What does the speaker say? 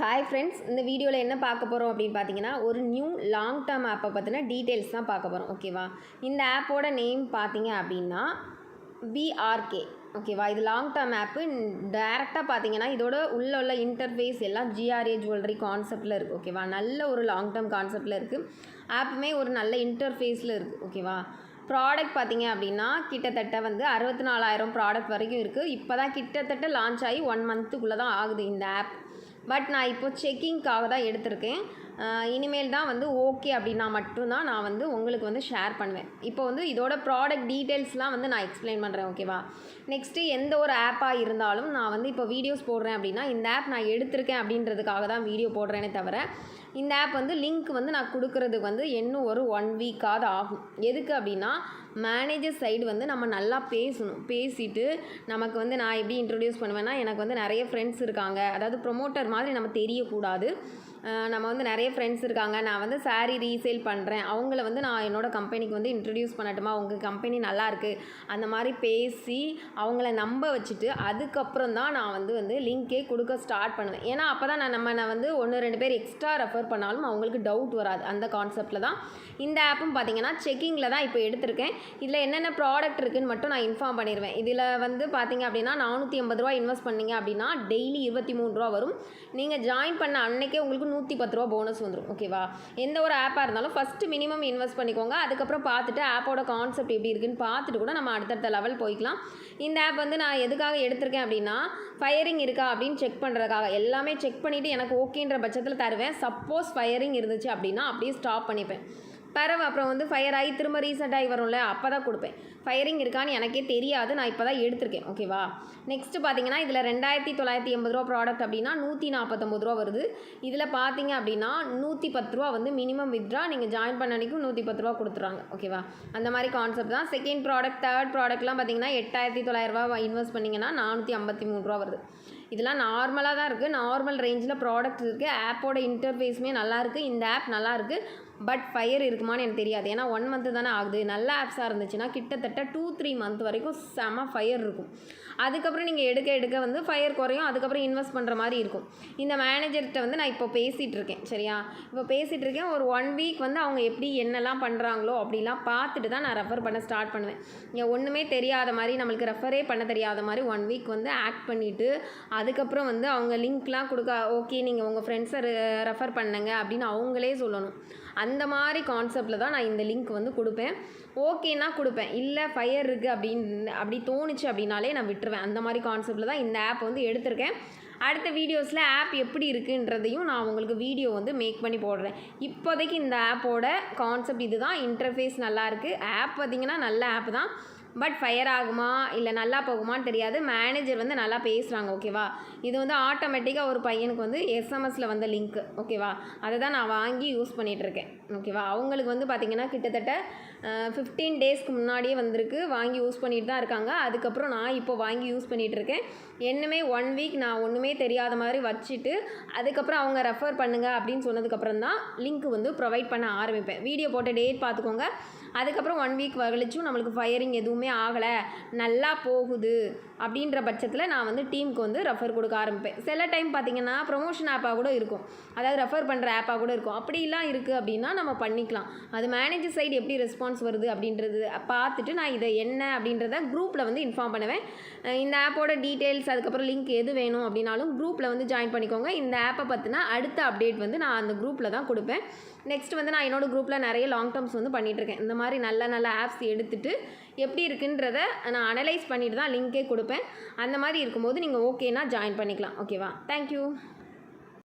Hi friends, இந்த வீடியோவில் என்ன பார்க்க போகிறோம் அப்படின்னு பார்த்தீங்கன்னா, ஒரு நியூ லாங் டேர்ம் ஆப்பை பற்றின டீட்டெயில்ஸ் தான் பார்க்க போகிறோம். ஓகேவா? இந்த ஆப்போட நேம் பார்த்தீங்க அப்படின்னா பிஆர்கே. ஓகேவா? இது லாங் டேர்ம் ஆப்பு. டேரெக்டாக பார்த்தீங்கன்னா இதோட உள்ள இன்டர்ஃபேஸ் எல்லாம் ஜிஆர்ஏ ஜுவல்லரி கான்செப்டில் இருக்குது. ஓகேவா? நல்ல ஒரு லாங் டேர்ம் கான்செப்டில் இருக்குது. ஆப்புமே ஒரு நல்ல இன்டர்ஃபேஸில் இருக்குது. ஓகேவா? ப்ராடக்ட் பார்த்தீங்க அப்படின்னா கிட்டத்தட்ட 64,000 ப்ராடக்ட் வரைக்கும் இருக்குது. இப்போ தான் கிட்டத்தட்ட லான்ச் ஆகி 1 மந்த்துக்குள்ளே தான் ஆகுது இந்த ஆப். பட் நான் இப்போ செக்கிங்காக தான் எடுத்திருக்கேன். இனிமேல் தான் ஓகே அப்படின்னா மட்டும்தான் நான் உங்களுக்கு ஷேர் பண்ணுவேன். இப்போ இதோட ப்ராடக்ட் டீட்டெயில்ஸ்லாம் நான் எக்ஸ்பிளைன் பண்ணுறேன். ஓகேவா? நெக்ஸ்ட்டு எந்த ஒரு ஆப்பாக இருந்தாலும் நான் இப்போ வீடியோஸ் போடுறேன் அப்படின்னா இந்த ஆப் நான் எடுத்திருக்கேன் அப்படின்றதுக்காக தான் வீடியோ போடுறேனே தவிர, இந்த ஆப் லிங்க் நான் கொடுக்குறதுக்கு இன்னும் ஒரு 1 வீக்காவது ஆகும். எதுக்கு அப்படின்னா மேனேஜர் சைடு நம்ம நல்லா பேசணும். பேசிட்டு நமக்கு நான் எப்படி இன்ட்ரடியூஸ் பண்ணுவேன்னா, எனக்கு நிறைய ஃப்ரெண்ட்ஸ் இருக்காங்க. அதாவது ப்ரொமோட்டர் மாதிரி நம்ம தெரியக்கூடாது. நம்ம நிறைய ஃப்ரெண்ட்ஸ் இருக்காங்க. நான் சாரீ ரீசேல் பண்ணுறேன். அவங்கள நான் என்னோடய கம்பெனிக்கு இன்ட்ரடியூஸ் பண்ணட்டுமா, உங்கள் கம்பெனி நல்லாயிருக்கு அந்த மாதிரி பேசி அவங்கள நம்ப வச்சுட்டு அதுக்கப்புறம் தான் நான் லிங்க்கே கொடுக்க ஸ்டார்ட் பண்ணுவேன். ஏன்னா அப்போ தான் நான் 1-2 பேர் எக்ஸ்ட்ரா ரெஃபர் பண்ணாலும் அவங்களுக்கு டவுட் வராது. அந்த கான்செப்டில் தான் இந்த ஆப்பும் பார்த்தீங்கன்னா செக்கிங்கில் தான் இப்போ எடுத்திருக்கேன். இதில் என்னென்ன ப்ராடக்ட் இருக்குதுன்னு மட்டும் நான் இன்ஃபார்ம் பண்ணிடுவேன். இதில் பார்த்தீங்க அப்படின்னா 480 ரூபா இன்வெஸ்ட் பண்ணிங்க அப்படின்னா டெய்லி 23 ரூபா வரும். நீங்கள் ஜாயின் பண்ண அன்னைக்கே உங்களுக்கு 110 ரூபா போனஸ் வந்துடும். ஓகேவா? எந்த ஒரு ஆப்பாக இருந்தாலும் ஃபஸ்ட்டு மினிமம் இன்வெஸ்ட் பண்ணிக்கோங்க. அதுக்கப்புறம் பார்த்துட்டு ஆப்போட கான்செப்ட் எப்படி இருக்குன்னு பார்த்துட்டு கூட நம்ம அடுத்தடுத்த லெவல் போய்க்கலாம். இந்த ஆப் நான் எதுக்காக எடுத்திருக்கேன் அப்படின்னா, ஃபயரிங் இருக்கா அப்படின்னு செக் பண்ணுறதுக்காக. எல்லாமே செக் பண்ணிவிட்டு எனக்கு ஓகேன்ற பட்சத்தில் தருவேன். சப்போஸ் ஃபயரிங் இருந்துச்சு அப்படின்னா அப்படியே ஸ்டாப் பண்ணிப்பேன். அப்புறம் ஃபயர் ஆகி திரும்ப ரீசெண்ட் ஆகி வரும்ல, அப்போ தான் கொடுப்பேன். ஃபயரிங் இருக்கான்னு எனக்கே தெரியாது. நான் இப்போ தான் எடுத்திருக்கேன். ஓகேவா? நெக்ஸ்ட்டு பார்த்தீங்கன்னா இதில் 2,980 ரூபா ப்ராடக்ட் அப்படின்னா 149 ரூபா வருது. இதில் பார்த்தீங்க அப்படின்னா 110 ரூபா மினிமம் வித்ட்ரா. நீங்கள் ஜாயின் பண்ண அன்றைக்கும் 110 ரூபா கொடுத்துருவாங்க. ஓகேவா? அந்த மாதிரி கான்செப்ட் தான். செகண்ட் ப்ராடக்ட், தேர்ட் ப்ராடக்ட்லாம் பார்த்தீங்கன்னா 8,900 ரூபா இன்வெஸ்ட் பண்ணிங்கன்னா 453 ரூபா வருது. இதெல்லாம் நார்மலாக தான் இருக்குது. நார்மல் ரேஞ்சில் ப்ராடக்ட் இருக்குது. ஆப்போட இன்டர்ஃபேஸுமே நல்லாயிருக்கு. இந்த ஆப் நல்லாயிருக்கு. பட் ஃபயர் இருக்குமான்னு எனக்கு தெரியாது. ஏன்னா 1 மந்த்து தானே ஆகுது. நல்ல ஆப்ஸாக இருந்துச்சுன்னா கிட்டத்தட்ட 2-3 மந்த் வரைக்கும் செம ஃபயர் இருக்கும். அதுக்கப்புறம் நீங்கள் எடுக்க ஃபயர் குறையும். அதுக்கப்புறம் இன்வெஸ்ட் பண்ணுற மாதிரி இருக்கும். இந்த மேனேஜர்கிட்ட நான் இப்போ பேசிகிட்டு இருக்கேன். சரியா? இப்போ பேசிகிட்டு இருக்கேன். ஒரு 1 வீக் அவங்க எப்படி என்னெல்லாம் பண்ணுறாங்களோ அப்படிலாம் பார்த்துட்டு தான் நான் ரெஃபர் பண்ண ஸ்டார்ட் பண்ணுவேன். இங்கே ஒன்றுமே தெரியாத மாதிரி, நம்மளுக்கு ரெஃபரே பண்ண தெரியாத மாதிரி 1 வீக் ஆக்ட் பண்ணிவிட்டு அதுக்கப்புறம் அவங்க லிங்க்லாம் கொடுக்க, ஓகே நீங்கள் உங்கள் ஃப்ரெண்ட்ஸை ரெஃபர் பண்ணுங்க அப்படின்னு அவங்களே சொல்லணும். அந்த மாதிரி கான்செப்டில் தான் நான் இந்த லிங்க் கொடுப்பேன். ஓகேனா கொடுப்பேன். இல்லை ஃபயர் இருக்குது அப்படி தோணுச்சு அப்படின்னாலே நான் விட்டுருவேன். அந்த மாதிரி கான்செப்டில் தான் இந்த ஆப் எடுத்திருக்கேன். அடுத்த வீடியோஸில் ஆப் எப்படி இருக்குன்றதையும் நான் உங்களுக்கு வீடியோ மேக் பண்ணி போடுறேன். இப்போதைக்கு இந்த ஆப்போட கான்செப்ட் இது தான். இன்டர்ஃபேஸ் நல்லாயிருக்கு. ஆப் பார்த்திங்கன்னா நல்ல ஆப் தான். பட் ஃபயர் ஆகுமா இல்லை நல்லா போகுமான்னு தெரியாது. மேனேஜர் நல்லா பேசுகிறாங்க. ஓகேவா? இது ஆட்டோமேட்டிக்காக ஒரு பையனுக்கு எஸ்எம்எஸில் வந்த லிங்க். ஓகேவா? அதை தான் நான் வாங்கி யூஸ் பண்ணிகிட்ருக்கேன். ஓகேவா? அவங்களுக்கு பார்த்திங்கன்னா கிட்டத்தட்ட 15 டேஸ்க்கு முன்னாடியே வந்திருக்கு. வாங்கி யூஸ் பண்ணிட்டு தான் இருக்காங்க. அதுக்கப்புறம் நான் இப்போ வாங்கி யூஸ் பண்ணிகிட்ருக்கேன். என்னமே 1 வீக் நான் ஒன்றுமே தெரியாத மாதிரி வச்சுட்டு அதுக்கப்புறம் அவங்க ரெஃபர் பண்ணுங்கள் அப்படின்னு சொன்னதுக்கப்புறம் தான் லிங்க் ப்ரொவைட் பண்ண ஆரம்பிப்பேன். வீடியோ போட்ட டேட் பார்த்துக்கோங்க. அதுக்கப்புறம் 1 வீக் கழிச்சும் நம்மளுக்கு ஃபயரிங் எதுவுமே ஆகலை, நல்லா போகுது அப்படின்ற பட்சத்தில் நான் டீமுக்கு ரெஃபர் கொடுக்க ஆரம்பிப்பேன். சில டைம் பார்த்திங்கன்னா ப்ரொமோஷன் ஆப்பாக கூட இருக்கும். அதாவது ரெஃபர் பண்ணுற ஆப்பாக கூட இருக்கும். அப்படிலாம் இருக்குது அப்படின்னா நம்ம பண்ணிக்கலாம். அது மேனேஜர் சைடு எப்படி ரெஸ்பான்ஸ் வருது அப்படின்றது பார்த்துட்டு நான் இதை என்ன அப்படின்றத குரூப்பில் இன்ஃபார்ம் பண்ணுவேன். இந்த ஆப்போட டீட்டெயில்ஸ் அதுக்கப்புறம் லிங்க் எது வேணும் அப்படின்னாலும் குரூப்பில் ஜாயின் பண்ணிக்கோங்க. இந்த ஆப்பை பற்றினா அடுத்த அப்டேட் நான் அந்த குரூப்பில் தான் கொடுப்பேன். நெக்ஸ்ட் நான் என்னோடய குரூப்பில் நிறைய லாங் டேர்ம்ஸ் பண்ணிகிட்ருக்கேன். இந்த மாதிரி நல்ல ஆப்ஸ் எடுத்துகிட்டு எப்படி இருக்குன்றதை நான் அனலைஸ் பண்ணிட்டு தான் லிங்க்கே கொடுப்பேன். அந்த மாதிரி இருக்கும்போது நீங்கள் ஓகேனா ஜாயின் பண்ணிக்கலாம். ஓகேவா? தேங்க்யூ.